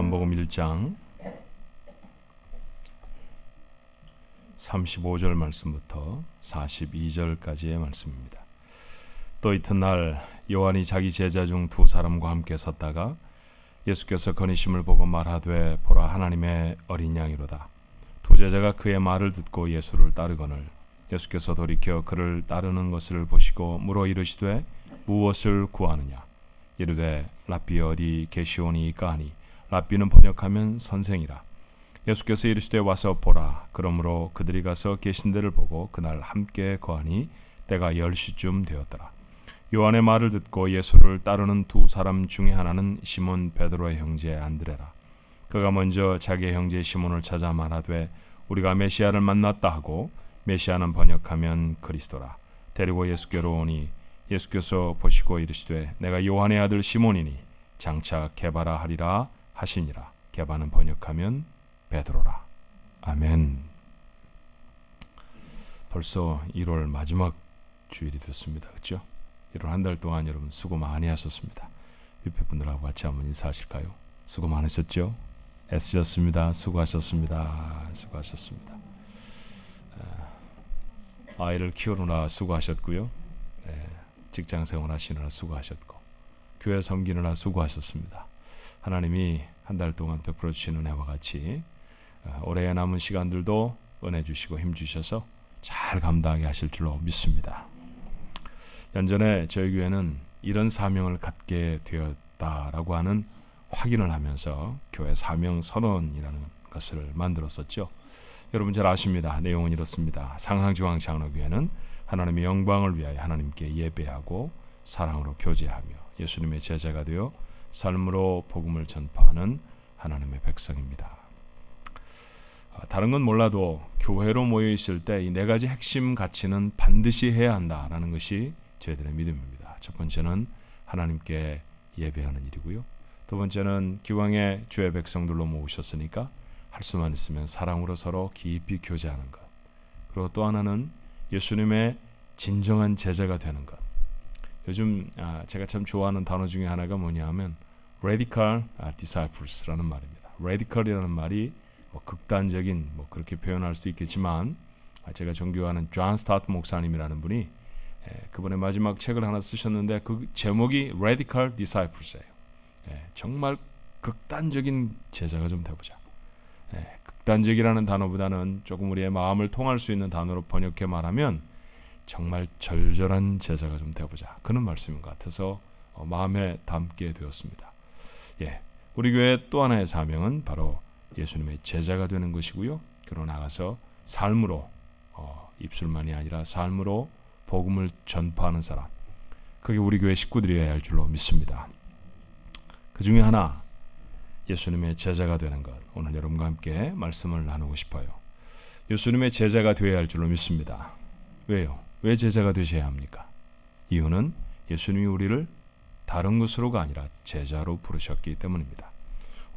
요한복음 1장 35절 말씀부터 42절까지의 말씀입니다. 또 이튿날 요한이 자기 제자 중 두 사람과 함께 섰다가 예수께서 거니심을 보고 말하되 보라 하나님의 어린 양이로다. 두 제자가 그의 말을 듣고 예수를 따르거늘 예수께서 돌이켜 그를 따르는 것을 보시고 물어 이르시되 무엇을 구하느냐. 이르되 랍비 어디 계시오니이까 하니 랍비는 번역하면 선생이라. 예수께서 이르시되 와서 보라. 그러므로 그들이 가서 계신 데를 보고 그날 함께 거하니 때가 10시쯤 되었더라. 요한의 말을 듣고 예수를 따르는 두 사람 중에 하나는 시몬 베드로의 형제 안드레라. 그가 먼저 자기의 형제 시몬을 찾아 말하되 우리가 메시아를 만났다 하고 메시아는 번역하면 그리스도라. 데리고 예수께로 오니 예수께서 보시고 이르시되 내가 요한의 아들 시몬이니 장차 게바라 하리라 하시니라. 게바는 번역하면 베드로라. 아멘. 벌써 1월 마지막 주일이 됐습니다. 그렇죠? 1월 한 달 동안 여러분 수고 많이 하셨습니다. 옆에 분들하고 같이 한번 인사하실까요? 수고 많으셨죠? 애쓰셨습니다. 수고하셨습니다. 수고하셨습니다. 아이를 키우느라 수고하셨고요. 직장생활 하시느라 수고하셨고 교회 섬기느라 수고하셨습니다. 하나님이 한 달 동안 베풀어 주신 은혜와 같이 올해의 남은 시간들도 은혜 주시고 힘 주셔서 잘 감당하게 하실 줄로 믿습니다. 연전에 저희 교회는 이런 사명을 갖게 되었다라고 하는 확인을 하면서 교회 사명 선언이라는 것을 만들었었죠. 여러분 잘 아십니다. 내용은 이렇습니다. 상상중앙 장로교회는 하나님의 영광을 위하여 하나님께 예배하고 사랑으로 교제하며 예수님의 제자가 되어 삶으로 복음을 전파하는 하나님의 백성입니다. 다른 건 몰라도 교회로 모여 있을 때 이 네 가지 핵심 가치는 반드시 해야 한다라는 것이 저희들의 믿음입니다. 첫 번째는 하나님께 예배하는 일이고요. 두 번째는 기왕에 주의 백성들로 모으셨으니까 할 수만 있으면 사랑으로 서로 깊이 교제하는 것. 그리고 또 하나는 예수님의 진정한 제자가 되는 것. 요즘 제가 참 좋아하는 단어 중에 하나가 뭐냐 하면 radical disciples라는 말입니다. radical이라는 말이 극단적인 그렇게 표현할 수도 있겠지만 제가 존경하는 존 스타트 목사님이라는 분이 그분의 마지막 책을 하나 쓰셨는데 그 제목이 radical disciples예요. 정말 극단적인 제자가 좀 돼보자. 극단적이라는 단어보다는 조금 우리의 마음을 통할 수 있는 단어로 번역해 말하면 정말 절절한 제자가 좀 돼보자. 그런 말씀인 것 같아서 마음에 담게 되었습니다. 우리 교회의 또 하나의 사명은 바로 예수님의 제자가 되는 것이고요. 그러고 나가서 삶으로 입술만이 아니라 삶으로 복음을 전파하는 사람. 그게 우리 교회 식구들이어야 할 줄로 믿습니다. 그 중에 하나 예수님의 제자가 되는 것. 오늘 여러분과 함께 말씀을 나누고 싶어요. 예수님의 제자가 되어야 할 줄로 믿습니다. 왜요? 왜 제자가 되셔야 합니까? 이유는 예수님이 우리를 다른 것으로가 아니라 제자로 부르셨기 때문입니다.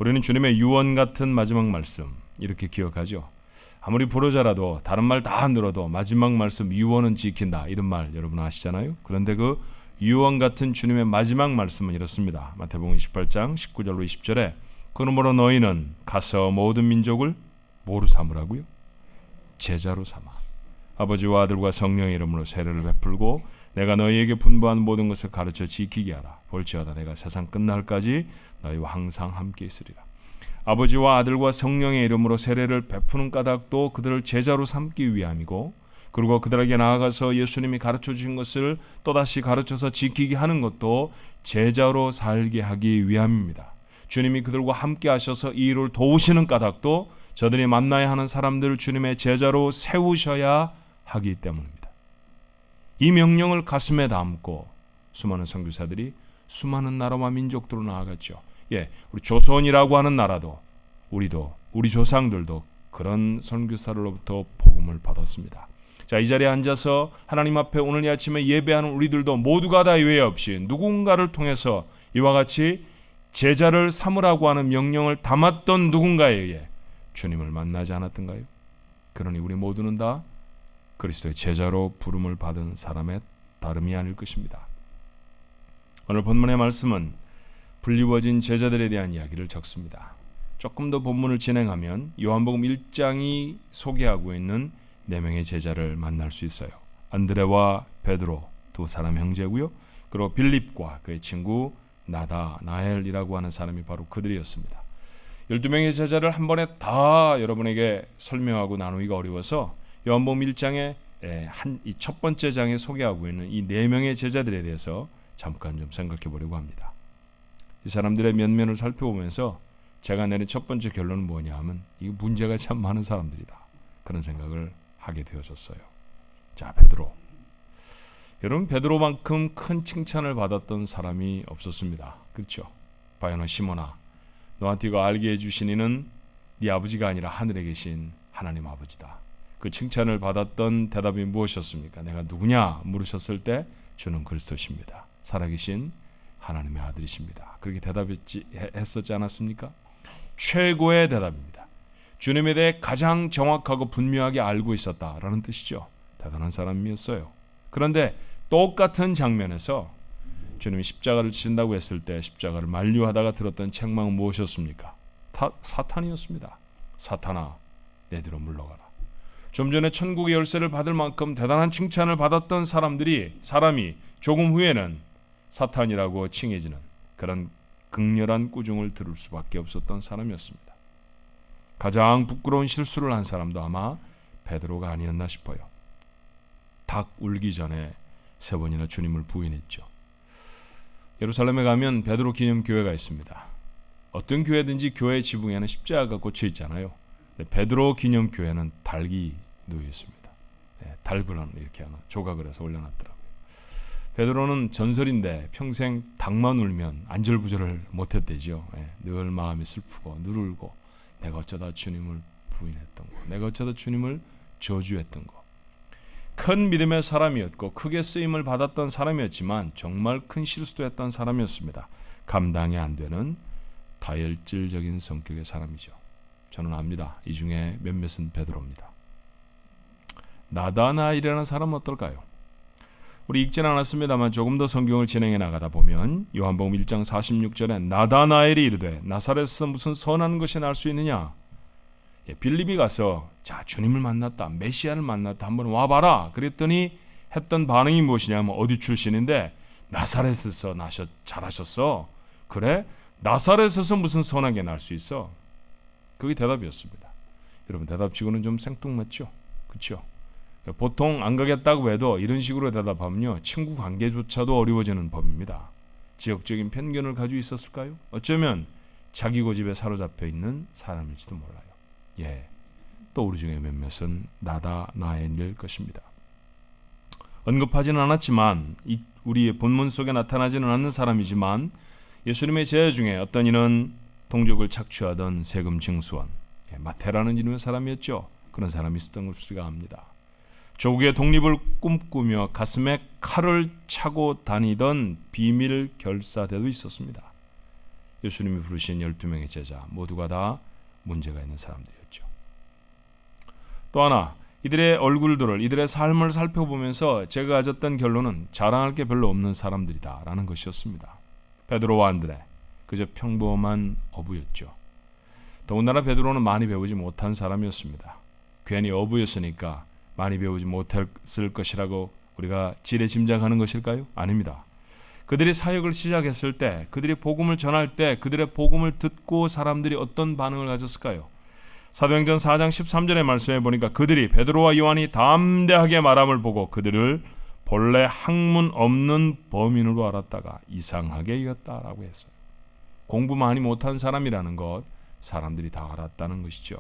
우리는 주님의 유언 같은 마지막 말씀 이렇게 기억하죠. 아무리 불효자라도 다른 말 다 안 들어도 마지막 말씀 유언은 지킨다. 이런 말 여러분 아시잖아요. 그런데 그 유언 같은 주님의 마지막 말씀은 이렇습니다. 마태복음 28장 19절로 20절에 그러므로 너희는 가서 모든 민족을 뭐로 삼으라고요? 제자로 삼아 아버지와 아들과 성령의 이름으로 세례를 베풀고 내가 너희에게 분부한 모든 것을 가르쳐 지키게 하라. 볼지어다 내가 세상 끝날까지 너희와 항상 함께 있으리라. 아버지와 아들과 성령의 이름으로 세례를 베푸는 까닭도 그들을 제자로 삼기 위함이고 그리고 그들에게 나아가서 예수님이 가르쳐 주신 것을 또다시 가르쳐서 지키게 하는 것도 제자로 살게 하기 위함입니다. 주님이 그들과 함께 하셔서 이 일을 도우시는 까닭도 저들이 만나야 하는 사람들을 주님의 제자로 세우셔야 하기 때문입니다. 이 명령을 가슴에 담고 수많은 선교사들이 수많은 나라와 민족들로 나아갔죠. 우리 조선이라고 하는 나라도 우리도 우리 조상들도 그런 선교사로부터 복음을 받았습니다. 자, 이 자리에 앉아서 하나님 앞에 오늘 이 아침에 예배하는 우리들도 모두가 다 예외 없이 누군가를 통해서 이와 같이 제자를 삼으라고 하는 명령을 담았던 누군가에 의해 주님을 만나지 않았던가요? 그러니 우리 모두는 다 그리스도의 제자로 부름을 받은 사람의 다름이 아닐 것입니다. 오늘 본문의 말씀은 불리워진 제자들에 대한 이야기를 적습니다. 조금 더 본문을 진행하면 요한복음 1장이 소개하고 있는 4명의 제자를 만날 수 있어요. 안드레와 베드로 두 사람 형제고요. 그리고 빌립과 그의 친구 나다나엘이라고 하는 사람이 바로 그들이었습니다. 12명의 제자를 한 번에 다 여러분에게 설명하고 나누기가 어려워서 요한복음 1장에 이 첫 번째 장에 소개하고 있는 이 4명의 제자들에 대해서 잠깐 좀 생각해 보려고 합니다. 이 사람들의 면면을 살펴보면서 제가 내린 첫 번째 결론은 뭐냐 하면 이거 문제가 참 많은 사람들이다. 그런 생각을 하게 되어졌어요. 자, 베드로. 여러분, 베드로만큼 큰 칭찬을 받았던 사람이 없었습니다. 그렇죠? 바요나 시몬아, 너한테 이거 알게 해주신 이는 네 아버지가 아니라 하늘에 계신 하나님 아버지다. 그 칭찬을 받았던 대답이 무엇이었습니까? 내가 누구냐 물으셨을 때 주는 그리스도십니다. 살아계신 하나님의 아들이십니다. 그렇게 했었지 않았습니까? 최고의 대답입니다. 주님에 대해 가장 정확하고 분명하게 알고 있었다라는 뜻이죠. 대단한 사람이었어요. 그런데 똑같은 장면에서 주님이 십자가를 지신다고 했을 때 십자가를 만류하다가 들었던 책망은 무엇이었습니까? 사탄이었습니다. 사탄아, 내 뒤로 물러가라. 좀 전에 천국의 열쇠를 받을 만큼 대단한 칭찬을 받았던 사람이 조금 후에는 사탄이라고 칭해지는 그런 극렬한 꾸중을 들을 수밖에 없었던 사람이었습니다. 가장 부끄러운 실수를 한 사람도 아마 베드로가 아니었나 싶어요. 닭 울기 전에 3번이나 주님을 부인했죠. 예루살렘에 가면 베드로 기념교회가 있습니다. 어떤 교회든지 교회 지붕에는 십자가가 꽂혀 있잖아요. 베드로 기념교회는 닭이 놓여 있습니다. 닭을 이렇게 하나 조각을 해서 올려놨더라고요. 베드로는 전설인데 평생 닭만 울면 안절부절을 못했대죠. 늘 마음이 슬프고 늘 울고 내가 어쩌다 주님을 부인했던 거, 내가 어쩌다 주님을 저주했던 거. 큰 믿음의 사람이었고 크게 쓰임을 받았던 사람이었지만 정말 큰 실수도 했던 사람이었습니다. 감당이 안 되는 다혈질적인 성격의 사람이죠. 저는 압니다. 이 중에 몇몇은 베드로입니다. 나다나엘이라는 사람은 어떨까요? 우리 읽지는 않았습니다만 조금 더 성경을 진행해 나가다 보면 요한복음 1장 46절에 나다나엘이 이르되 나사렛에서 무슨 선한 것이 날 수 있느냐? 빌립이 가서 자, 주님을 만났다, 메시아를 만났다, 한번 와봐라 그랬더니 했던 반응이 무엇이냐면 어디 출신인데 나사렛에서 자라셨어. 그래? 나사렛에서 무슨 선한 게 날 수 있어? 그게 대답이었습니다. 여러분, 대답치고는 좀 생뚱맞죠? 그렇죠? 보통 안 가겠다고 해도 이런 식으로 대답하면요, 친구 관계조차도 어려워지는 법입니다. 지역적인 편견을 가지고 있었을까요? 어쩌면 자기 고집에 사로잡혀 있는 사람일지도 몰라요. 또 우리 중에 몇몇은 나다나엘일 것입니다. 언급하지는 않았지만 우리의 본문 속에 나타나지는 않는 사람이지만 예수님의 제자 중에 어떤 이는 동족을 착취하던 세금 징수원, 마태라는 이름의 사람이었죠. 그런 사람이 있었던 것을 압니다. 조국의 독립을 꿈꾸며 가슴에 칼을 차고 다니던 비밀 결사대도 있었습니다. 예수님이 부르신 12명의 제자 모두가 다 문제가 있는 사람들이었죠. 또 하나, 이들의 얼굴들을, 이들의 삶을 살펴보면서 제가 가졌던 결론은 자랑할 게 별로 없는 사람들이다라는 것이었습니다. 베드로와 안드레, 그저 평범한 어부였죠. 더군다나 베드로는 많이 배우지 못한 사람이었습니다. 괜히 어부였으니까 많이 배우지 못했을 것이라고 우리가 지레짐작하는 것일까요? 아닙니다. 그들이 사역을 시작했을 때, 그들이 복음을 전할 때, 그들의 복음을 듣고 사람들이 어떤 반응을 가졌을까요? 사도행전 4장 13절의 말씀에 보니까 그들이 베드로와 요한이 담대하게 말함을 보고 그들을 본래 학문 없는 범인으로 알았다가 이상하게 여겼다라고 했어요. 공부 많이 못한 사람이라는 것 사람들이 다 알았다는 것이죠.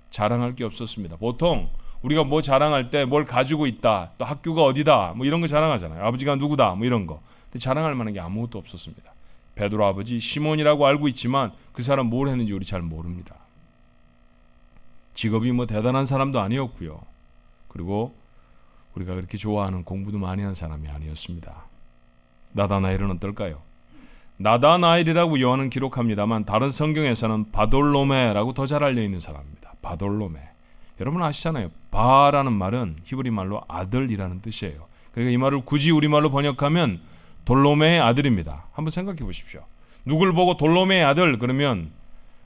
자랑할 게 없었습니다. 보통 우리가 뭐 자랑할 때 뭘 가지고 있다, 또 학교가 어디다, 뭐 이런 거 자랑하잖아요. 아버지가 누구다, 뭐 이런 거. 근데 자랑할 만한 게 아무것도 없었습니다. 베드로 아버지 시몬이라고 알고 있지만 그 사람 뭘 했는지 우리 잘 모릅니다. 직업이 뭐 대단한 사람도 아니었고요. 그리고 우리가 그렇게 좋아하는 공부도 많이 한 사람이 아니었습니다. 나다나엘은 어떨까요? 나다나엘이라고 요한은 기록합니다만 다른 성경에서는 바돌로메라고 더 잘 알려있는 사람입니다. 바돌로메. 여러분 아시잖아요. 바라는 말은 히브리 말로 아들이라는 뜻이에요. 그러니까 이 말을 굳이 우리말로 번역하면 돌로메의 아들입니다. 한번 생각해 보십시오. 누굴 보고 돌로메의 아들 그러면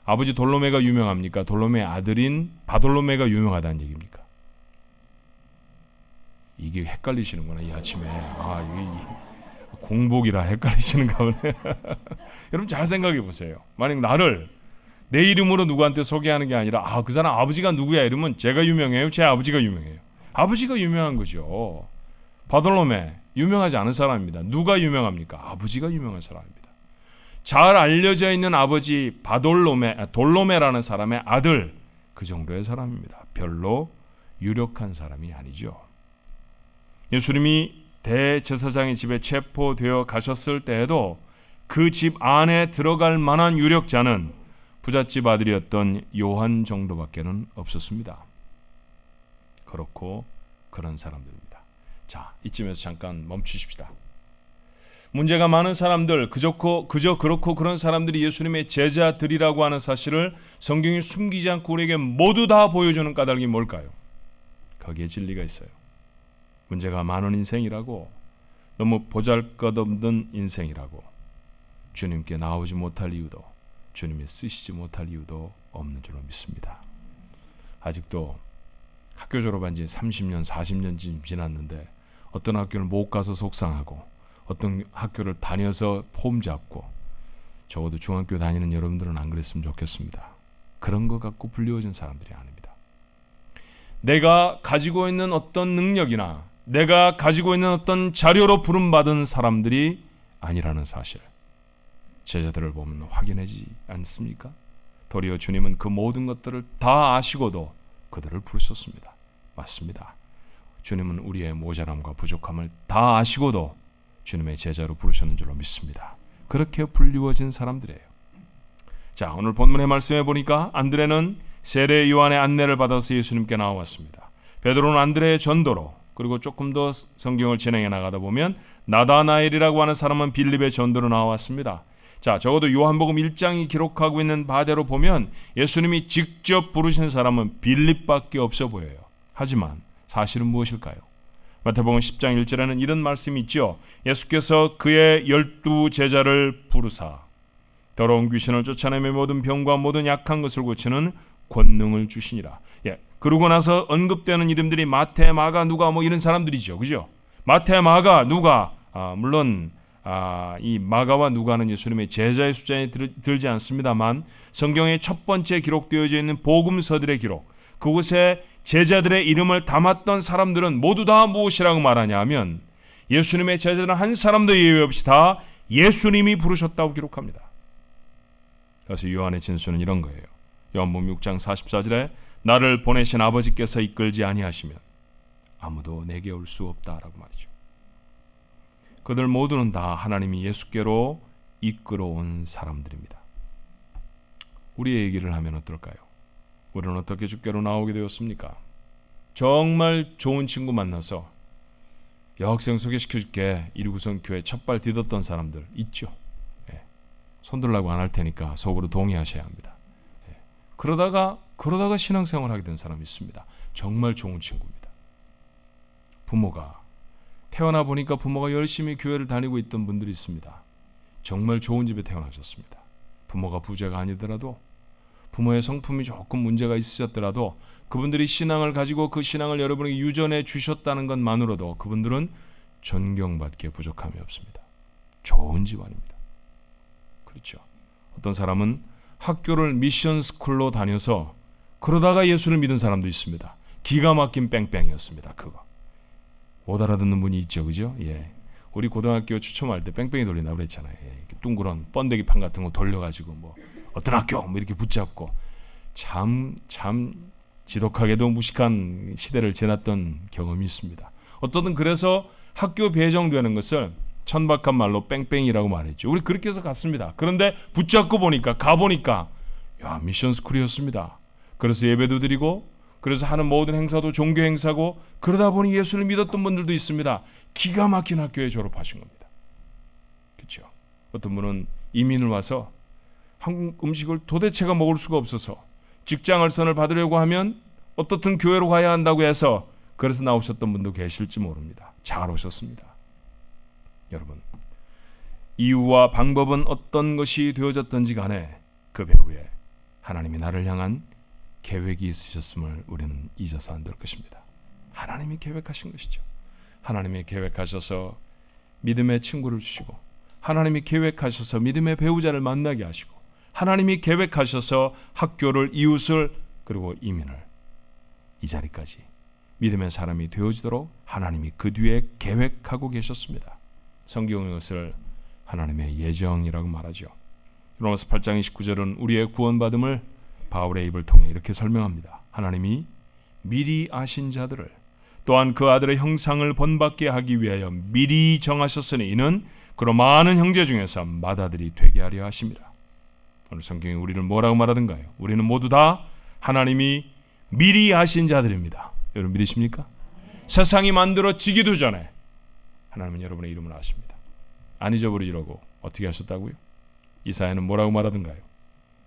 아버지 돌로메가 유명합니까? 돌로메의 아들인 바돌로메가 유명하다는 얘기입니까? 이게 헷갈리시는구나, 이 아침에. 이게 공복이라 헷갈리시는가 보네. 여러분 잘 생각해 보세요. 만약 나를 내 이름으로 누구한테 소개하는 게 아니라 그 사람 아버지가 누구야 이러면 제가 유명해요? 제 아버지가 유명해요? 아버지가 유명한 거죠. 바돌로메 유명하지 않은 사람입니다. 누가 유명합니까? 아버지가 유명한 사람입니다. 잘 알려져 있는 아버지 돌로메라는 사람의 아들, 그 정도의 사람입니다. 별로 유력한 사람이 아니죠. 예수님이 대제사장의 집에 체포되어 가셨을 때에도 그 집 안에 들어갈 만한 유력자는 부잣집 아들이었던 요한 정도밖에는 없었습니다. 그렇고 그런 사람들입니다. 자, 이쯤에서 잠깐 멈추십시다. 문제가 많은 사람들, 그저 그렇고 그런 사람들이 예수님의 제자들이라고 하는 사실을 성경이 숨기지 않고 우리에게 모두 다 보여주는 까닭이 뭘까요? 거기에 진리가 있어요. 문제가 많은 인생이라고, 너무 보잘것없는 인생이라고, 주님께 나오지 못할 이유도, 주님이 쓰시지 못할 이유도 없는 줄로 믿습니다. 아직도 학교 졸업한 지 30년, 40년쯤 지났는데 어떤 학교를 못 가서 속상하고 어떤 학교를 다녀서 폼 잡고, 적어도 중학교 다니는 여러분들은 안 그랬으면 좋겠습니다. 그런 것 갖고 불리워진 사람들이 아닙니다. 내가 가지고 있는 어떤 능력이나 내가 가지고 있는 어떤 자료로 부름받은 사람들이 아니라는 사실, 제자들을 보면 확인하지 않습니까? 도리어 주님은 그 모든 것들을 다 아시고도 그들을 부르셨습니다. 맞습니다. 주님은 우리의 모자람과 부족함을 다 아시고도 주님의 제자로 부르셨는 줄로 믿습니다. 그렇게 불리워진 사람들이에요. 자, 오늘 본문의 말씀에 보니까 안드레는 세례 요한의 안내를 받아서 예수님께 나왔습니다. 베드로는 안드레의 전도로, 그리고 조금 더 성경을 진행해 나가다 보면 나다나엘이라고 하는 사람은 빌립의 전도로 나왔습니다. 자, 적어도 요한복음 1장이 기록하고 있는 바대로 보면 예수님이 직접 부르신 사람은 빌립밖에 없어 보여요. 하지만 사실은 무엇일까요? 마태복음 10장 1절에는 이런 말씀이 있죠. 예수께서 그의 12 제자를 부르사 더러운 귀신을 쫓아내며 모든 병과 모든 약한 것을 고치는 권능을 주시니라. 그러고 나서 언급되는 이름들이 마태, 마가, 누가 이런 사람들이죠. 그죠? 마태, 마가, 누가, 물론 이 마가와 누가는 예수님의 제자의 숫자에 들지 않습니다만 성경의 첫 번째 기록되어져 있는 복음서들의 기록, 그곳에 제자들의 이름을 담았던 사람들은 모두 다 무엇이라고 말하냐 하면 예수님의 제자들은 한 사람도 예외 없이 다 예수님이 부르셨다고 기록합니다. 그래서 요한의 진술은 이런 거예요. 요한복음 6장 44절에 나를 보내신 아버지께서 이끌지 아니하시면 아무도 내게 올 수 없다라고 말이죠. 그들 모두는 다 하나님이 예수께로 이끌어온 사람들입니다. 우리의 얘기를 하면 어떨까요? 우리는 어떻게 주께로 나오게 되었습니까? 정말 좋은 친구 만나서 여학생 소개시켜줄게 이러고선 교회 첫발 디뎠던 사람들 있죠. 손들라고 안 할 테니까 속으로 동의하셔야 합니다. 그러다가 신앙생활을 하게 된 사람이 있습니다. 정말 좋은 친구입니다. 부모가 태어나 보니까 부모가 열심히 교회를 다니고 있던 분들이 있습니다. 정말 좋은 집에 태어나셨습니다. 부모가 부자가 아니더라도, 부모의 성품이 조금 문제가 있으셨더라도 그분들이 신앙을 가지고 그 신앙을 여러분에게 유전해 주셨다는 것만으로도 그분들은 존경받기에 부족함이 없습니다. 좋은 집안입니다. 그렇죠. 어떤 사람은 학교를 미션 스쿨로 다녀서 그러다가 예수를 믿은 사람도 있습니다. 기가 막힌 뺑뺑이었습니다. 그거 못 알아듣는 분이 있죠, 그죠? 우리 고등학교 추첨할 때 뺑뺑이 돌린다고 그랬잖아요. 둥그런 번데기 판 같은 거 돌려가지고 어떤 학교 이렇게 붙잡고 참 지독하게도 무식한 시대를 지났던 경험이 있습니다. 어떤 그래서 학교 배정되는 것을 천박한 말로 뺑뺑이라고 말했죠. 우리 그렇게 해서 갔습니다. 그런데 붙잡고 가보니까 미션 스쿨이었습니다. 그래서 예배도 드리고, 그래서 하는 모든 행사도 종교 행사고, 그러다 보니 예수를 믿었던 분들도 있습니다. 기가 막힌 학교에 졸업하신 겁니다. 그렇죠? 어떤 분은 이민을 와서 한국 음식을 도대체가 먹을 수가 없어서 직장을선을 받으려고 하면 어떻든 교회로 가야 한다고 해서 그래서 나오셨던 분도 계실지 모릅니다. 잘 오셨습니다. 여러분, 이유와 방법은 어떤 것이 되어졌든지 간에 그 배후에 하나님이 나를 향한 계획이 있으셨음을 우리는 잊어서 안 될 것입니다. 하나님이 계획하신 것이죠. 하나님이 계획하셔서 믿음의 친구를 주시고, 하나님이 계획하셔서 믿음의 배우자를 만나게 하시고, 하나님이 계획하셔서 학교를, 이웃을, 그리고 이민을, 이 자리까지 믿음의 사람이 되어지도록 하나님이 그 뒤에 계획하고 계셨습니다. 성경은 이것을 하나님의 예정이라고 말하죠. 로마서 8장 29절은 우리의 구원받음을 바울의 입을 통해 이렇게 설명합니다. 하나님이 미리 아신 자들을 또한 그 아들의 형상을 본받게 하기 위하여 미리 정하셨으니 이는 그로 많은 형제 중에서 맏아들이 되게 하려 하심이라. 오늘 성경이 우리를 뭐라고 말하던가요? 우리는 모두 다 하나님이 미리 아신 자들입니다. 여러분 믿으십니까? 세상이 만들어지기도 전에 하나님은 여러분의 이름을 아십니다. 안 잊어버리려고 어떻게 하셨다고요? 이사야는 뭐라고 말하던가요?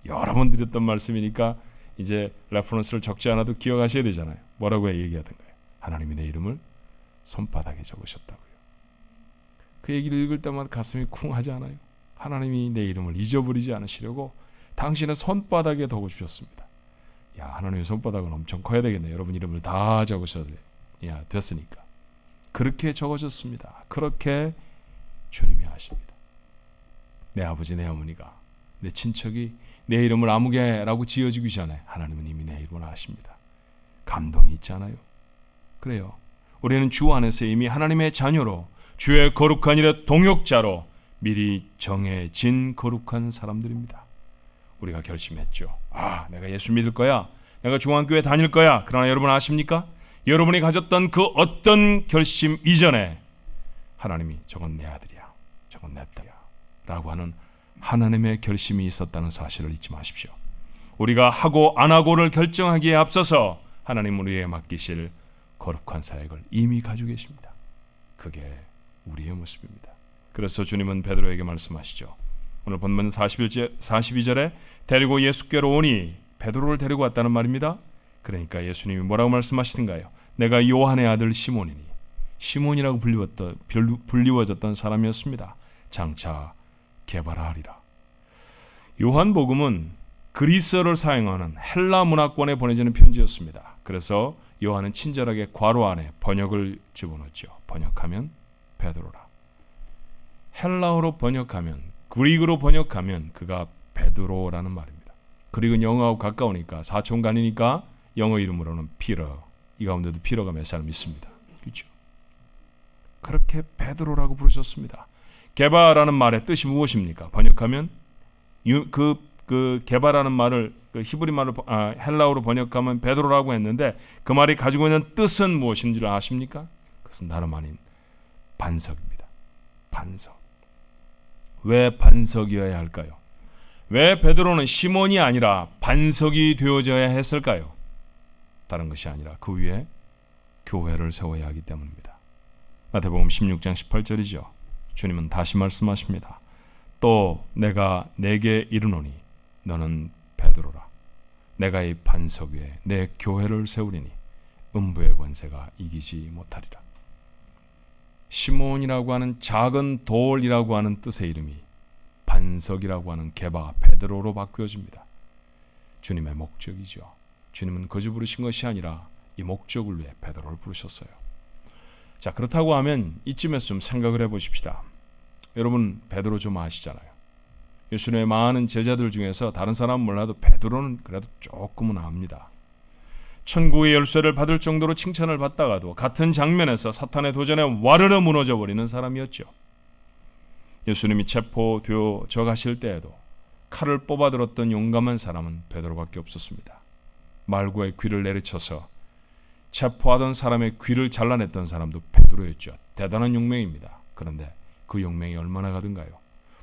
여러 번 드렸던 말씀이니까 이제 레퍼런스를 적지 않아도 기억하셔야 되잖아요. 뭐라고 얘기하던가요? 하나님이 내 이름을 손바닥에 적으셨다고요. 그 얘기를 읽을 때마다 가슴이 쿵 하지 않아요? 하나님이 내 이름을 잊어버리지 않으시려고 당신의 손바닥에 적어주셨습니다. 야, 하나님의 손바닥은 엄청 커야 되겠네. 여러분 이름을 다 적으셔야 돼. 야, 됐으니까. 그렇게 적어졌습니다. 그렇게 주님이 하십니다. 내 아버지, 내 어머니가, 내 친척이 내 이름을 아무개라고 지어주기 전에 하나님은 이미 내 이름을 아십니다. 감동이 있잖아요. 그래요. 우리는 주 안에서 이미 하나님의 자녀로, 주의 거룩한 일의 동역자로 미리 정해진 거룩한 사람들입니다. 우리가 결심했죠. 아, 내가 예수 믿을 거야. 내가 중앙교회 다닐 거야. 그러나 여러분 아십니까? 여러분이 가졌던 그 어떤 결심 이전에 하나님이 저건 내 아들이야, 저건 내 딸이야 라고 하는 하나님의 결심이 있었다는 사실을 잊지 마십시오. 우리가 하고 안 하고를 결정하기에 앞서서 하나님 우리에게 맡기실 거룩한 사역을 이미 가지고 계십니다. 그게 우리의 모습입니다. 그래서 주님은 베드로에게 말씀하시죠. 오늘 본문 42절에 데리고 예수께로 오니, 베드로를 데리고 왔다는 말입니다. 그러니까 예수님이 뭐라고 말씀하시는가요? 내가 요한의 아들 시몬이니, 시몬이라고 불리워졌던 사람이었습니다. 장차 게바라하리라. 요한복음은 그리스어를 사용하는 헬라 문화권에 보내지는 편지였습니다. 그래서 요한은 친절하게 괄호 안에 번역을 집어넣었죠. 번역하면 베드로라. 헬라어로 번역하면, 그리그로 번역하면 그가 베드로라는 말입니다. 그리고 영어하고 가까우니까 사촌간이니까 영어 이름으로는 피터, 이 가운데도 피터가 몇 사람 있습니다. 그렇죠? 그렇게 베드로라고 부르셨습니다. 게바라는 말의 뜻이 무엇입니까? 번역하면 그 게바라는 말을 그 히브리 말을 헬라어로 번역하면 베드로라고 했는데 그 말이 가지고 있는 뜻은 무엇인지를 아십니까? 그것은 다름 아닌 반석입니다. 반석. 왜 반석이어야 할까요? 왜 베드로는 시몬이 아니라 반석이 되어져야 했을까요? 다른 것이 아니라 그 위에 교회를 세워야 하기 때문입니다. 마태복음 16장 18절이죠. 주님은 다시 말씀하십니다. 또 내가 내게 이르노니 너는 베드로라. 내가 이 반석 위에 내 교회를 세우리니 음부의 권세가 이기지 못하리라. 시몬이라고 하는 작은 돌이라고 하는 뜻의 이름이 반석이라고 하는 게바 베드로로 바뀌어집니다. 주님의 목적이죠. 주님은 거저 부르신 것이 아니라 이 목적을 위해 베드로를 부르셨어요. 자, 그렇다고 하면 이쯤에서 좀 생각을 해보십시다. 여러분 베드로 좀 아시잖아요. 예수님의 많은 제자들 중에서 다른 사람은 몰라도 베드로는 그래도 조금은 압니다. 천국의 열쇠를 받을 정도로 칭찬을 받다가도 같은 장면에서 사탄의 도전에 와르르 무너져 버리는 사람이었죠. 예수님이 체포되어져 가실 때에도 칼을 뽑아들었던 용감한 사람은 베드로밖에 없었습니다. 말구의 귀를 내리쳐서 체포하던 사람의 귀를 잘라냈던 사람도 베드로였죠. 대단한 용맹입니다. 그런데 그 용맹이 얼마나 가든가요?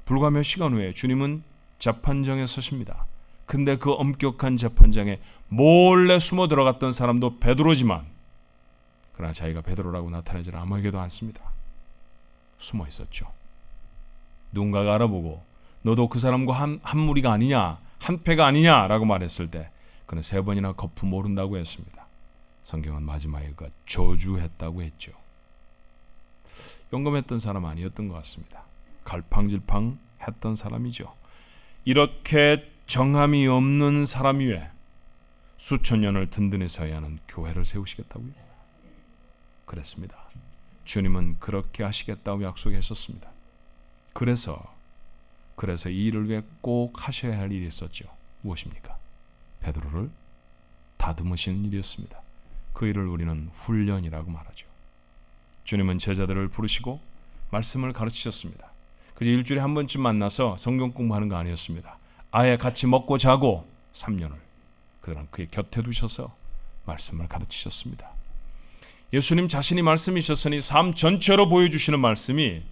불과 몇 시간 후에 주님은 재판정에 서십니다. 근데 그 엄격한 재판장에 몰래 숨어 들어갔던 사람도 베드로지만, 그러나 자기가 베드로라고 나타내지 아무에게도 않습니다. 숨어 있었죠. 누군가가 알아보고 너도 그 사람과 한 무리가 아니냐, 한 패가 아니냐라고 말했을 때 그는 3번이나 거푸 모른다고 했습니다. 성경은 마지막에 그가 저주했다고 했죠. 용감했던 사람 아니었던 것 같습니다. 갈팡질팡 했던 사람이죠. 이렇게 정함이 없는 사람 위에 수천 년을 든든히 서야 하는 교회를 세우시겠다고요? 그랬습니다. 주님은 그렇게 하시겠다고 약속했었습니다. 그래서 이 일을 위해 꼭 하셔야 할 일이 있었죠. 무엇입니까? 베드로를 다듬으시는 일이었습니다. 그 일을 우리는 훈련이라고 말하죠. 주님은 제자들을 부르시고 말씀을 가르치셨습니다. 그저 일주일에 한 번쯤 만나서 성경 공부하는 거 아니었습니다. 아예 같이 먹고 자고 3년을 그들은 그의 곁에 두셔서 말씀을 가르치셨습니다. 예수님 자신이 말씀이셨으니 삶 전체로 보여주시는 말씀이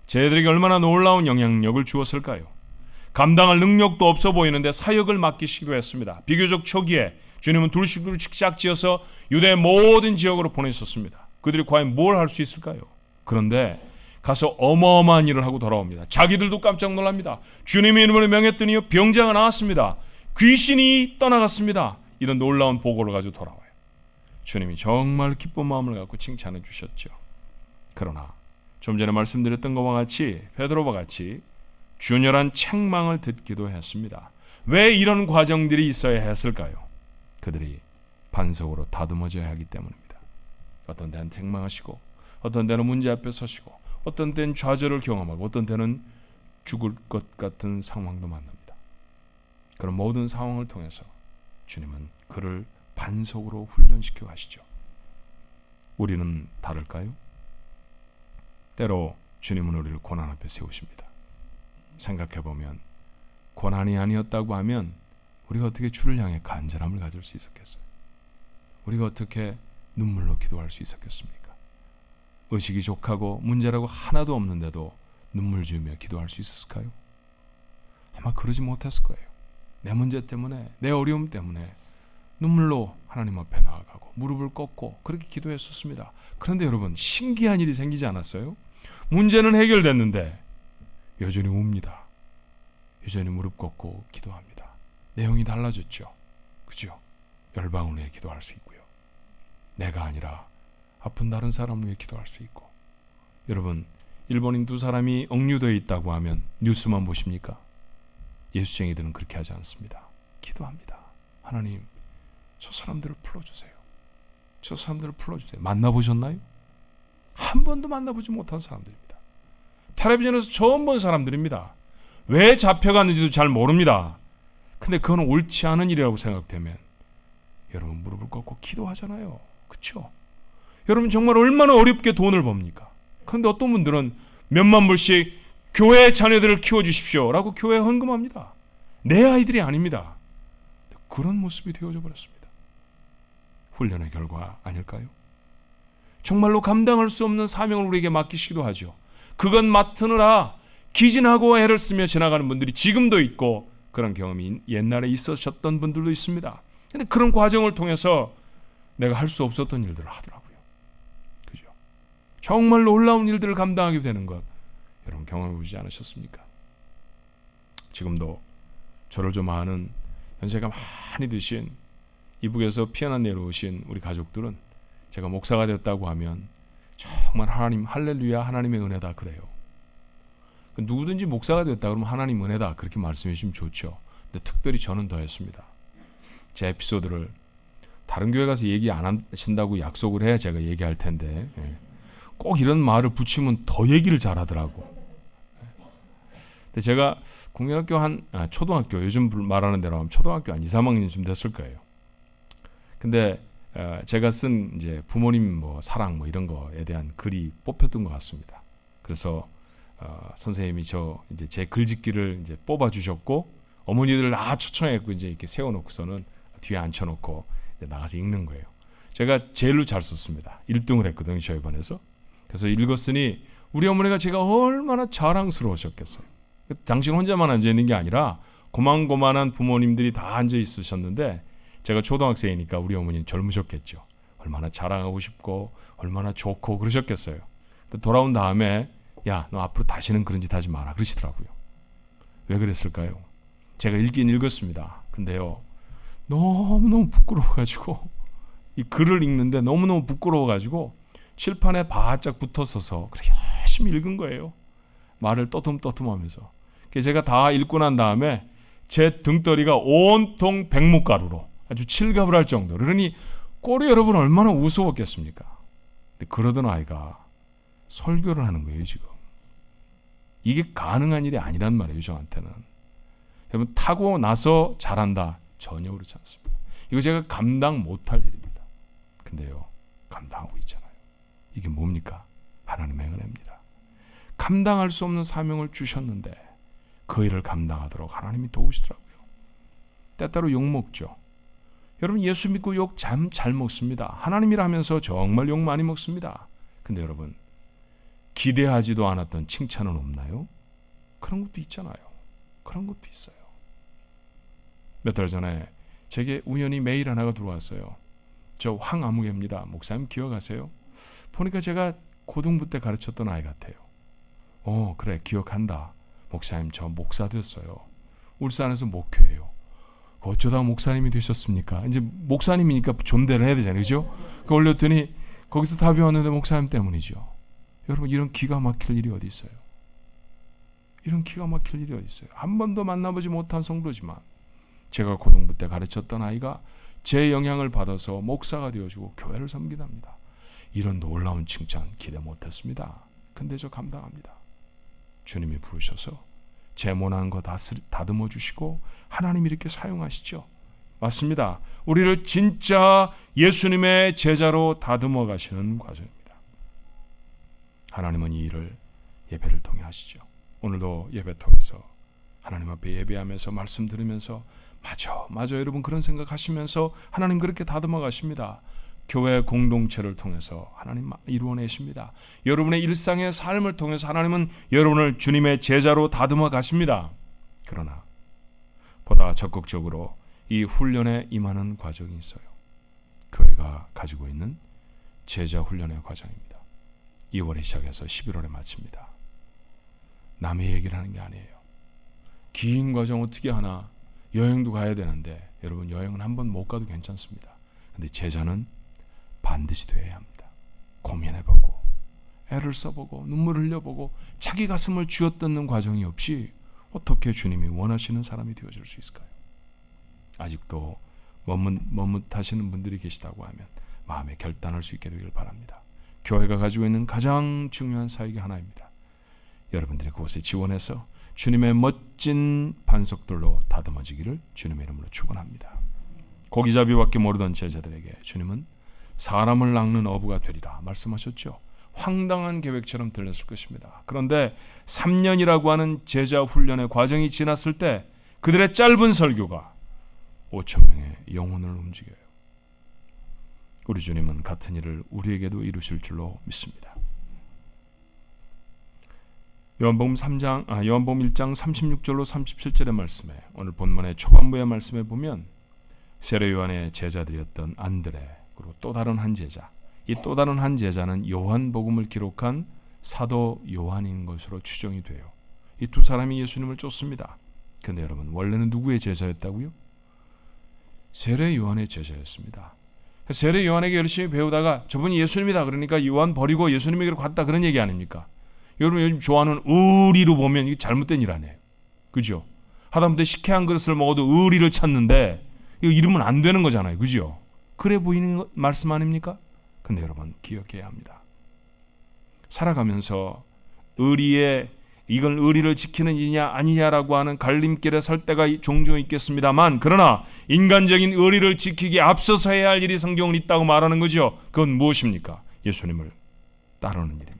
제자들에게 얼마나 놀라운 영향력을 주었을까요? 감당할 능력도 없어 보이는데 사역을 맡기시기도 했습니다. 비교적 초기에 주님은 둘씩 짝지어서 유대의 모든 지역으로 보내셨습니다. 그들이 과연 뭘 할 수 있을까요? 그런데 가서 어마어마한 일을 하고 돌아옵니다. 자기들도 깜짝 놀랍니다. 주님의 이름으로 명했더니 병자가 나았습니다. 귀신이 떠나갔습니다. 이런 놀라운 보고를 가지고 돌아와요. 주님이 정말 기쁜 마음을 갖고 칭찬해 주셨죠. 그러나 좀 전에 말씀드렸던 것과 같이 베드로와 같이 준열한 책망을 듣기도 했습니다. 왜 이런 과정들이 있어야 했을까요? 그들이 반석으로 다듬어져야 하기 때문입니다. 어떤 때는 책망하시고 어떤 때는 문제 앞에 서시고 어떤 때는 좌절을 경험하고 어떤 때는 죽을 것 같은 상황도 만납니다. 그런 모든 상황을 통해서 주님은 그를 반석으로 훈련시켜 가시죠. 우리는 다를까요? 때로 주님은 우리를 고난 앞에 세우십니다. 생각해보면 고난이 아니었다고 하면 우리가 어떻게 주를 향해 간절함을 가질 수 있었겠어요? 우리가 어떻게 눈물로 기도할 수 있었겠습니까? 의식이 족하고 문제라고 하나도 없는데도 눈물 지으며 기도할 수 있었을까요? 아마 그러지 못했을 거예요. 내 문제 때문에, 내 어려움 때문에 눈물로 하나님 앞에 나아가고 무릎을 꿇고 그렇게 기도했었습니다. 그런데 여러분, 신기한 일이 생기지 않았어요? 문제는 해결됐는데 여전히 웁니다. 여전히 무릎 꿇고 기도합니다. 내용이 달라졌죠. 그죠? 열방을 위해 기도할 수 있고요. 내가 아니라 아픈 다른 사람을 위해 기도할 수 있고. 여러분, 일본인 2사람이 억류되어 있다고 하면 뉴스만 보십니까? 예수쟁이들은 그렇게 하지 않습니다. 기도합니다. 하나님, 저 사람들을 풀어주세요. 저 사람들을 풀어주세요. 만나보셨나요? 한 번도 만나보지 못한 사람들입니다. 텔레비전에서 처음 본 사람들입니다. 왜 잡혀갔는지도 잘 모릅니다. 근데 그건 옳지 않은 일이라고 생각되면 여러분 무릎을 꿇고 기도하잖아요. 그렇죠? 여러분 정말 얼마나 어렵게 돈을 법니까? 그런데 어떤 분들은 몇만 불씩 교회 자녀들을 키워주십시오 라고 교회에 헌금합니다. 내 아이들이 아닙니다. 그런 모습이 되어져 버렸습니다. 훈련의 결과 아닐까요? 정말로 감당할 수 없는 사명을 우리에게 맡기시기도 하죠. 그것 맡으느라 기진하고 애를 쓰며 지나가는 분들이 지금도 있고 그런 경험이 옛날에 있으셨던 분들도 있습니다. 그런데 그런 과정을 통해서 내가 할 수 없었던 일들을 하더라고요. 그죠? 정말 놀라운 일들을 감당하게 되는 것 여러분 경험해 보지 않으셨습니까? 지금도 저를 좀 아는 연세가 많이 드신 이북에서 피어난 내려오신 우리 가족들은 제가 목사가 됐다고 하면 정말 하나님 할렐루야 하나님의 은혜다 그래요. 누구든지 목사가 됐다 그러면 하나님 은혜다 그렇게 말씀해 주시면 좋죠. 근데 특별히 저는 더 했습니다. 제 에피소드를 다른 교회 가서 얘기 안 하신다고 약속을 해야 제가 얘기할 텐데 꼭 이런 말을 붙이면 더 얘기를 잘하더라고. 근데 제가 국민학교 초등학교 요즘 말하는 대로 하면 초등학교 한 2, 3학년쯤 됐을 거예요. 근데 제가 쓴 이제 부모님 사랑 이런 거에 대한 글이 뽑혔던 것 같습니다. 그래서 선생님이 이제 제 글짓기를 이제 뽑아 주셨고 어머니들 다 초청했고 이제 이렇게 세워놓고서는 뒤에 앉혀놓고 이제 나가서 읽는 거예요. 제가 제일로 잘 썼습니다. 1등을 했거든요 저희 반에서. 그래서 읽었으니 우리 어머니가 제가 얼마나 자랑스러우셨겠어요. 당신 혼자만 앉아 있는 게 아니라 고만고만한 부모님들이 다 앉아 있으셨는데 제가 초등학생이니까 우리 어머니는 젊으셨겠죠. 얼마나 자랑하고 싶고 얼마나 좋고 그러셨겠어요. 돌아온 다음에 야, 너 앞으로 다시는 그런 짓 하지 마라 그러시더라고요. 왜 그랬을까요? 제가 읽긴 읽었습니다. 근데요 너무너무 부끄러워가지고 이 글을 읽는데 너무너무 부끄러워가지고 칠판에 바짝 붙어서서 그렇게 열심히 읽은 거예요. 말을 떠듬떠듬하면서. 제가 다 읽고 난 다음에 제 등떠리가 온통 백목가루로 아주 칠갑을 할 정도로. 그러니 꼴이 여러분 얼마나 우스웠겠습니까? 근데 그러던 아이가 설교를 하는 거예요, 지금. 이게 가능한 일이 아니란 말이에요, 저한테는. 여러분, 타고 나서 잘한다? 전혀 그렇지 않습니다. 이거 제가 감당 못할 일입니다. 근데요, 감당하고 있잖아요. 이게 뭡니까? 하나님의 은혜입니다. 감당할 수 없는 사명을 주셨는데 그 일을 감당하도록 하나님이 도우시더라고요. 때때로 욕 먹죠. 여러분, 예수 믿고 욕 참 잘 먹습니다. 하나님이라 하면서 정말 욕 많이 먹습니다. 근데 여러분, 기대하지도 않았던 칭찬은 없나요? 그런 것도 있잖아요. 그런 것도 있어요. 몇 달 전에 제게 우연히 메일 하나가 들어왔어요. 저 황아무개입니다. 목사님 기억하세요? 보니까 제가 고등부 때 가르쳤던 아이 같아요. 그래, 기억한다. 목사님, 저 목사 됐어요. 울산에서 목회예요. 어쩌다 목사님이 되셨습니까? 이제 목사님이니까 존대를 해야 되잖아요. 그죠? 그 올렸더니 거기서 답이 왔는데 목사님 때문이죠. 여러분, 이런 기가 막힐 일이 어디 있어요? 이런 기가 막힐 일이 어디 있어요? 한 번도 만나보지 못한 성도지만 제가 고등부 때 가르쳤던 아이가 제 영향을 받아서 목사가 되어주고 교회를 섬기답니다. 이런 놀라운 칭찬 기대 못했습니다. 근데 저 감당합니다. 주님이 부르셔서 제 못난 거 다듬어 주시고 하나님이 이렇게 사용하시죠. 맞습니다. 우리를 진짜 예수님의 제자로 다듬어 가시는 과정입니다. 하나님은 이 일을 예배를 통해 하시죠. 오늘도 예배 통해서 하나님 앞에 예배하면서 말씀 들으면서 맞아 여러분, 그런 생각하시면서 하나님 그렇게 다듬어 가십니다. 교회 공동체를 통해서 하나님 이루어내십니다. 여러분의 일상의 삶을 통해서 하나님은 여러분을 주님의 제자로 다듬어 가십니다. 그러나 보다 적극적으로 이 훈련에 임하는 과정이 있어요. 교회가 가지고 있는 제자 훈련의 과정입니다. 2월에 시작해서 11월에 마칩니다. 남의 얘기를 하는 게 아니에요. 긴 과정 어떻게 하나? 여행도 가야 되는데 여러분, 여행은 한 번 못 가도 괜찮습니다. 근데 제자는 반드시 돼야 합니다. 고민해보고 애를 써보고 눈물을 흘려보고 자기 가슴을 쥐어뜯는 과정이 없이 어떻게 주님이 원하시는 사람이 되어질 수 있을까요? 아직도 머뭇하시는 분들이 계시다고 하면 마음에 결단할 수 있게 되길 바랍니다. 교회가 가지고 있는 가장 중요한 사역이 하나입니다. 여러분들이 그곳에 지원해서 주님의 멋진 반석들로 다듬어지기를 주님의 이름으로 축원합니다. 고기잡이밖에 모르던 제자들에게 주님은 사람을 낚는 어부가 되리라 말씀하셨죠. 황당한 계획처럼 들렸을 것입니다. 그런데 3년이라고 하는 제자 훈련의 과정이 지났을 때 그들의 짧은 설교가 5천 명의 영혼을 움직여요. 우리 주님은 같은 일을 우리에게도 이루실 줄로 믿습니다. 요한복음 1장 36절로 37절의 말씀에, 오늘 본문의 초반부의 말씀에 보면 세례 요한의 제자들이었던 안드레, 그리고 또 다른 한 제자, 이 또 다른 한 제자는 요한복음을 기록한 사도 요한인 것으로 추정이 돼요. 이 두 사람이 예수님을 쫓습니다. 그런데 여러분, 원래는 누구의 제자였다고요? 세례 요한의 제자였습니다. 세례 요한에게 열심히 배우다가 저분이 예수님이다 그러니까 요한 버리고 예수님에게로 갔다, 그런 얘기 아닙니까? 여러분, 요즘 좋아하는 의리로 보면 이게 잘못된 일 아니에요. 그죠? 하다못해 식혜 한 그릇을 먹어도 의리를 찾는데 이거 이러면 안 되는 거잖아요. 그죠? 그래 보이는 말씀 아닙니까? 근데 여러분, 기억해야 합니다. 살아가면서 이걸 의리를 지키는 일이냐 아니냐라고 하는 갈림길에 설 때가 종종 있겠습니다만, 그러나 인간적인 의리를 지키기에 앞서서 해야 할 일이 성경은 있다고 말하는 거죠. 그건 무엇입니까? 예수님을 따르는 일입니다.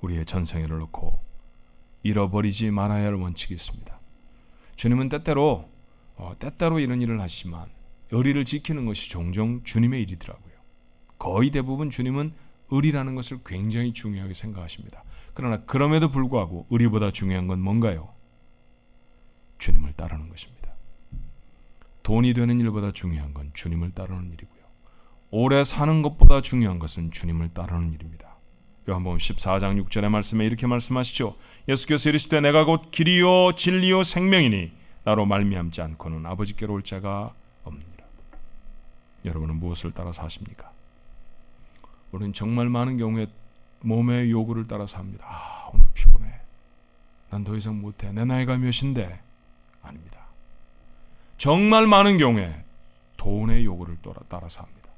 우리의 전생애를 놓고 잃어버리지 말아야 할 원칙이 있습니다. 주님은 때때로 이런 일을 하시지만 의리를 지키는 것이 종종 주님의 일이더라고요. 거의 대부분 주님은 의리라는 것을 굉장히 중요하게 생각하십니다. 그러나 그럼에도 불구하고 의리보다 중요한 건 뭔가요? 주님을 따르는 것입니다. 돈이 되는 일보다 중요한 건 주님을 따르는 일이고요. 오래 사는 것보다 중요한 것은 주님을 따르는 일입니다. 요한복음 14장 6절의 말씀에 이렇게 말씀하시죠. 예수께서 이르시되 내가 곧 길이요 진리요 생명이니 나로 말미암지 않고는 아버지께로 올 자가 없느니라. 여러분은 무엇을 따라 사십니까? 우리는 정말 많은 경우에 몸의 요구를 따라 삽니다. 오늘 피곤해. 난 더 이상 못해. 내 나이가 몇인데. 아닙니다. 정말 많은 경우에 돈의 요구를 따라서 합니다.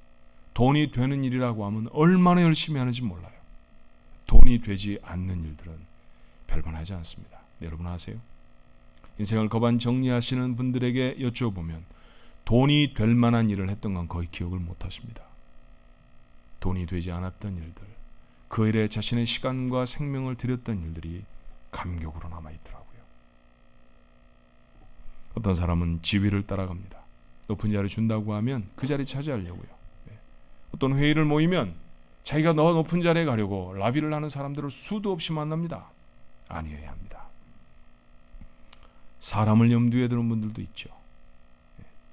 돈이 되는 일이라고 하면 얼마나 열심히 하는지 몰라요. 돈이 되지 않는 일들은 별반 하지 않습니다. 여러분 아세요? 인생을 거반 정리하시는 분들에게 여쭤보면 돈이 될 만한 일을 했던 건 거의 기억을 못 하십니다. 돈이 되지 않았던 일들, 그 일에 자신의 시간과 생명을 들였던 일들이 감격으로 남아있더라고요. 어떤 사람은 지위를 따라갑니다. 높은 자리를 준다고 하면 그 자리 차지하려고요. 어떤 회의를 모이면 자기가 더 높은 자리에 가려고 라비를 하는 사람들을 수도 없이 만납니다. 아니어야 합니다. 사람을 염두에 두는 분들도 있죠.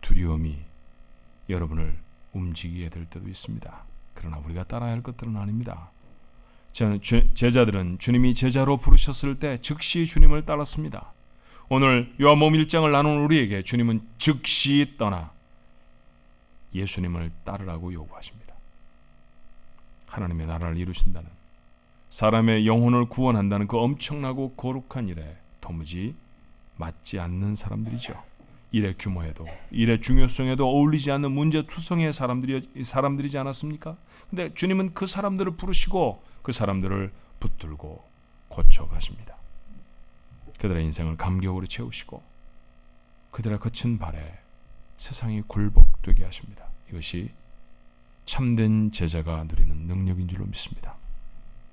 두려움이 여러분을 움직이게 될 때도 있습니다. 그러나 우리가 따라야 할 것들은 아닙니다. 제자들은 주님이 제자로 부르셨을 때 즉시 주님을 따랐습니다. 오늘 요한복음 1장을 나눈 우리에게 주님은 즉시 떠나 예수님을 따르라고 요구하십니다. 하나님의 나라를 이루신다는, 사람의 영혼을 구원한다는 그 엄청나고 거룩한 일에 도무지 맞지 않는 사람들이죠. 일의 규모에도 일의 중요성에도 어울리지 않는 문제투성이의 사람들이지 않았습니까? 근데 주님은 그 사람들을 부르시고 그 사람들을 붙들고 고쳐가십니다. 그들의 인생을 감격으로 채우시고 그들의 거친 발에 세상이 굴복되게 하십니다. 이것이 참된 제자가 누리는 능력인 줄로 믿습니다.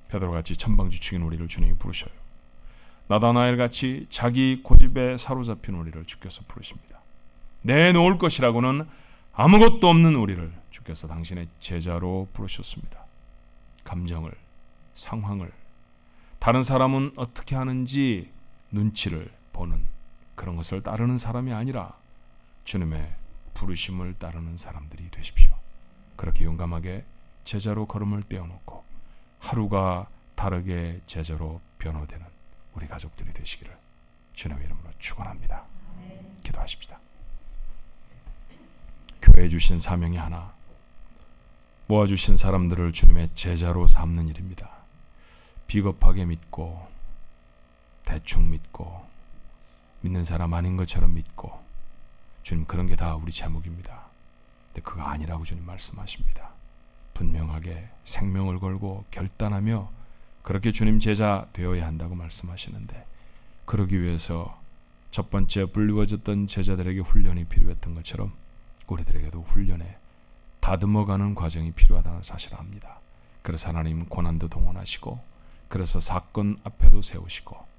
베드로같이 천방지축인 우리를 주님이 부르셔요. 나다나엘같이 자기 고집에 사로잡힌 우리를 주께서 부르십니다. 내놓을 것이라고는 아무것도 없는 우리를 주께서 당신의 제자로 부르셨습니다. 감정을, 상황을, 다른 사람은 어떻게 하는지 눈치를 보는 그런 것을 따르는 사람이 아니라 주님의 부르심을 따르는 사람들이 되십시오. 그렇게 용감하게 제자로 걸음을 떼어놓고 하루가 다르게 제자로 변화되는 우리 가족들이 되시기를 주님의 이름으로 축원합니다. 기도하십시다. 교회에 주신 사명이 하나, 모아주신 사람들을 주님의 제자로 삼는 일입니다. 비겁하게 믿고 대충 믿고 믿는 사람 아닌 것처럼 믿고, 주님 그런 게 다 우리 제목입니다. 근데 그거 아니라고 주님 말씀하십니다. 분명하게 생명을 걸고 결단하며 그렇게 주님 제자 되어야 한다고 말씀하시는데, 그러기 위해서 첫 번째 불리워졌던 제자들에게 훈련이 필요했던 것처럼 우리들에게도 훈련에 다듬어가는 과정이 필요하다는 사실을 압니다. 그래서 하나님 고난도 동원하시고, 그래서 사건 앞에도 세우시고,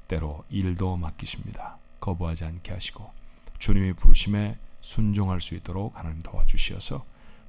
때로 일도 맡기십니다. 거부하지 않게 하시고 주님의 부르심에 순종할 수 있도록 하나님 도와주시어서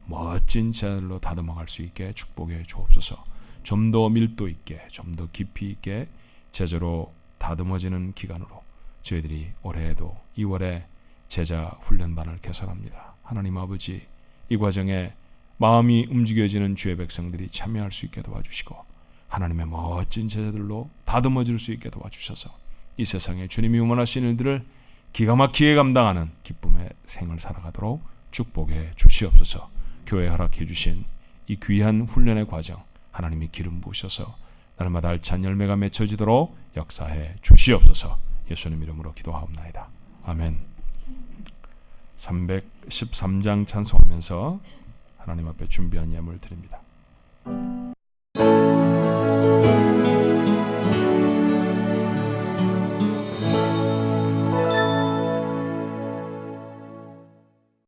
멋진 제자들로 다듬어갈 수 있게 축복해 주옵소서. 좀 더 밀도 있게, 좀 더 깊이 있게 제자로 다듬어지는 기간으로 저희들이 올해에도 2월에 제자 훈련반을 개설합니다. 하나님 아버지, 이 과정에 마음이 움직여지는 주의 백성들이 참여할 수 있게 도와주시고 하나님의 멋진 제자들로 다듬어질 수 있게 도와주셔서 이 세상에 주님이 원하시는 일들을 기가 막히게 감당하는 기쁨의 생을 살아가도록 축복해 주시옵소서. 교회에 허락해 주신 이 귀한 훈련의 과정 하나님이 기름 부으셔서 날마다 알찬 열매가 맺혀지도록 역사해 주시옵소서. 예수님 이름으로 기도하옵나이다. 아멘. 313장 찬송하면서 하나님 앞에 준비한 예물 드립니다.